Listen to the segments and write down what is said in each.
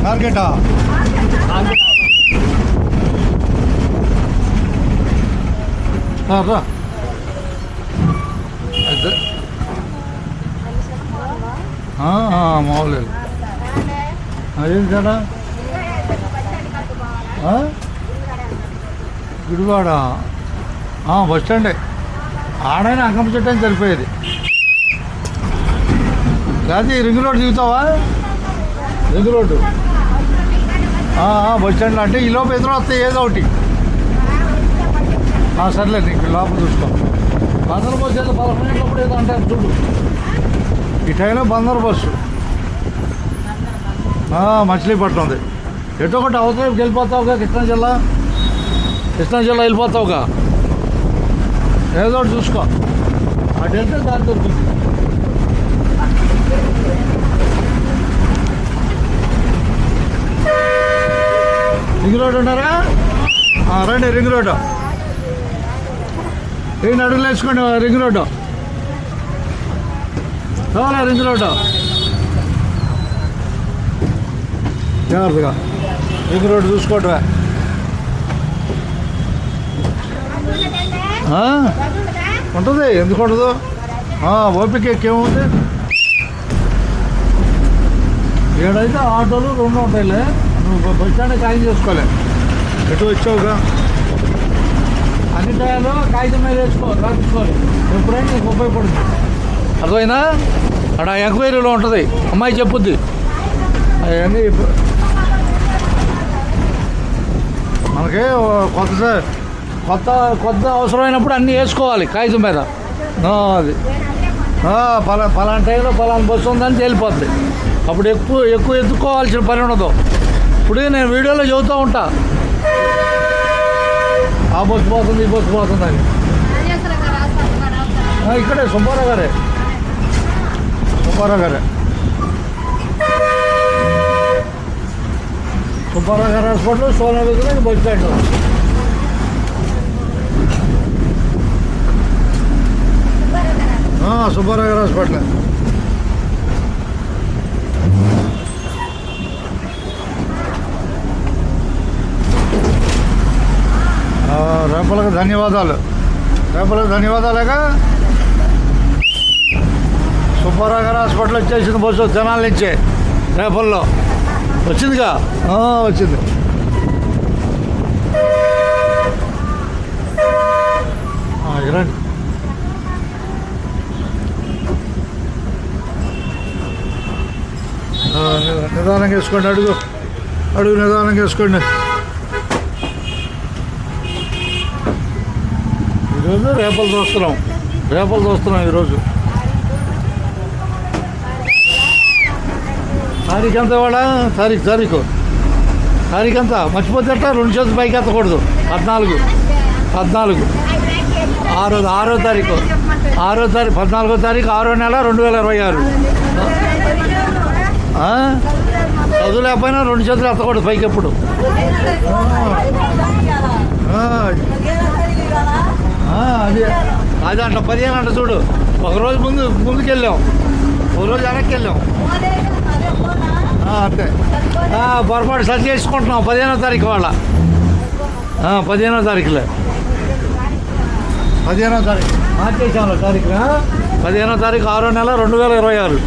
మార్కెటా? రా మామూలు అదేం కదా గుడివాడ బస్ స్టాండే. ఆడైనా అంకమ్మ చెట్టు అని సరిపోయేది. లేకపోతే రింగ్ రోడ్ దిగుతావా? రింగ్ రోడ్డు బస్ స్టాండ్లో అంటే ఈ లోపు ఎదురు వస్తాయి ఏదో ఒకటి. సర్లేదు నీకు లోపల చూసుకో. బందర్ బస్సు ఏదో 11 గంటలప్పుడు ఏదో అంటారు చూడు. ఈ టైంలో బందర్ బస్సు మచిలీపట్నం ఉంది. ఎటో ఒకటి అవతల వెళ్ళిపోతావుగా. కృష్ణా జిల్లా వెళ్ళిపోతావుగా. ఏదో ఒకటి చూసుకో. అటు వెళ్తే దారి దొరుకుతుంది. రింగ్ రోడ్ ఉన్నారా? రండి రింగ్ రోడ్డు. ఏం అడుగులు వేసుకోండి. రింగ్ రోడ్డు కావాలా? రింగ్ రోడ్డు జాగ్రత్తగా రింగ్ రోడ్డు చూసుకోవటమే. ఉంటుంది, ఎందుకు ఉండదు? ఓపిక ఎక్కేముంది. ఏడైతే ఆటోలు 2 ఉంటాయిలే. నువ్వు బస్ స్టాండ్ ఖాళీ చేసుకోలే. ఎటు వచ్చావుగా అన్ని టైంలో కాగితం మీద రాసుకోవాలి. ఎప్పుడైనా నీకు ఉపయోగపడుతుంది. అర్థమైనా? అక్కడ ఎంక్వైరీలో ఉంటుంది, అమ్మాయి చెప్పుద్ది అవన్నీ. మనకి కొత్త అవసరమైనప్పుడు అన్నీ వేసుకోవాలి కాగితం మీద. అది పలానా టైంలో పలానా బస్సు ఉందని తేలిపోద్ది. అప్పుడు ఎక్కువ ఎత్తుక్కోవాల్సిన పని ఉండదు. ఇప్పుడు నేను వీడియోలో చెబుతూ ఉంటా, ఆ బస్సు పోతుంది ఈ బస్సు పోతుందని. ఇక్కడే సుబ్బారావు గారే సుబ్బారావు గారు హాస్పిటల్, సోనా దగ్గర బస్ స్టాండ్. సుబ్బారావు గారు హాస్పిటల్. రేపలకు ధన్యవాదాలేగా. సుబ్బారావు గారు హాస్పిటల్ వచ్చేసింది బస్సు జనాల నుంచే. రేపల్లో వచ్చిందిగా. వచ్చింది. రండి. నిదానంగా వేసుకోండి. అడుగు నిదానంగా వేసుకోండి. ఈరోజు రేపలు చూస్తున్నాం ఈరోజు. తారీఖు ఎంత ఇవాళ? తారీఖు ఎంత మర్చిపోతే 2 చేతులు పైకి ఎత్తకూడదు. 14 6వ తారీఖు 14వ తారీఖు 6వ నెల 2026. చదువు లేకపోయినా 2 చేతులు ఎత్తకూడదు పైకి ఎప్పుడు. అది అంట 15 అంట చూడు. ఒకరోజు ముందుకెళ్ళాం, ఒకరోజు వెనక్కి వెళ్ళాం. అంతే. పొరపాటు సరి చేసుకుంటున్నాం. 15వ తారీఖు వాళ్ళ 15వ తారీఖులే 15వ తారీఖు మార్చేసాము. తారీఖు 15వ తారీఖు 6వ నెల 2026.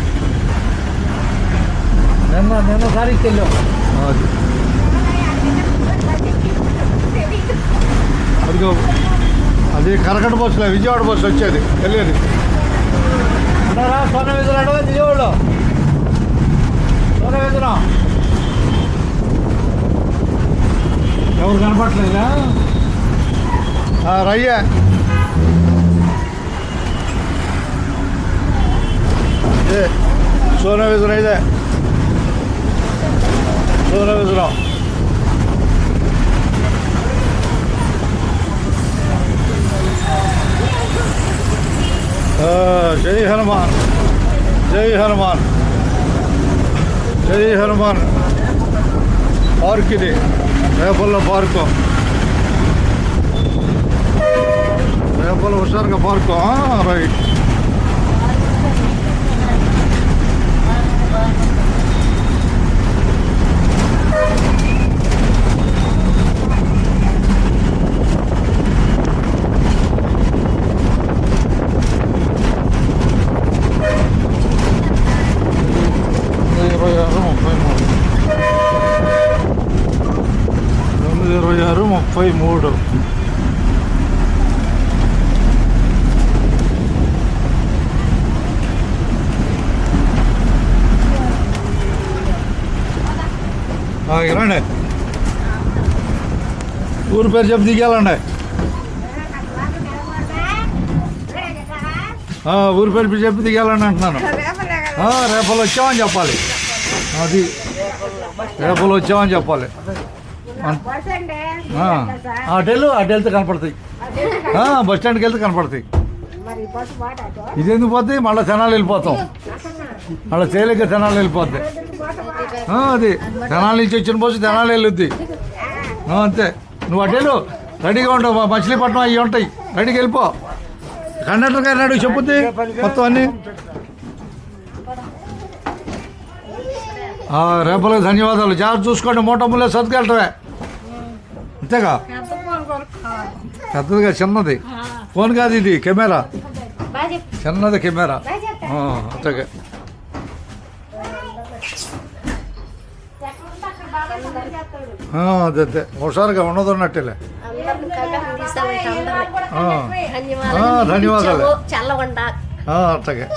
నిన్న తారీఖుకి వెళ్ళాం. అది కరకట బస్సులో విజయవాడ బస్సు వచ్చేది వెళ్ళేది. అంటారా సోన వీధులు అడవ విజయవాడలో సోన వీధున ఎవరు కనపట్లేదా? రయ్యా సోన వీధున ఇదే సోన వీధున. జై హనుమాన్ పార్క్ ఇది. రేపల్లో పార్కు, రేపల్లో హుషారుగా పార్కు. రైట్. 33. రండి, ఊరి పేరు చెప్పి దిగాలండి. ఊరి పేరు చెప్పి దిగాలని అంటున్నాను. రేపలు వచ్చామని చెప్పాలి. అది రేపలు వచ్చామని చెప్పాలి. అటు వెళ్తే కనపడతాయి. బస్ స్టాండ్కి వెళ్తే కనపడతాయి. ఇది ఎందుకు పోతాయి? మళ్ళీ తెనాలి వెళ్ళిపోతాం. మళ్ళీ తేలిక తెనాలి వెళ్ళిపోద్ది. అది తెనాలి నుంచి వచ్చిన బస్సు తెనాలి వెళ్ళొద్ది. అంతే. నువ్వు అటేలు రెడీగా ఉంటావు. మచిలీపట్నం అవి ఉంటాయి, రెడీకి వెళ్ళిపో. కండక్టర్ గారు అడుగు చెప్పుద్ది మొత్తం అన్నీ. రేపలకు ధన్యవాదాలు. జాగ్రత్త చూసుకోండి. మూటములే సర్దుకెళ్ళటమే. అంతేగా? పెద్దదిగా చిన్నది ఫోన్ కాదు ఇది, కెమెరా చిన్నది కెమెరా. అంతేగా. అదే హుషారుగా ఉండదు అన్నట్టేలే. ధన్యవాదాలు. అంతగా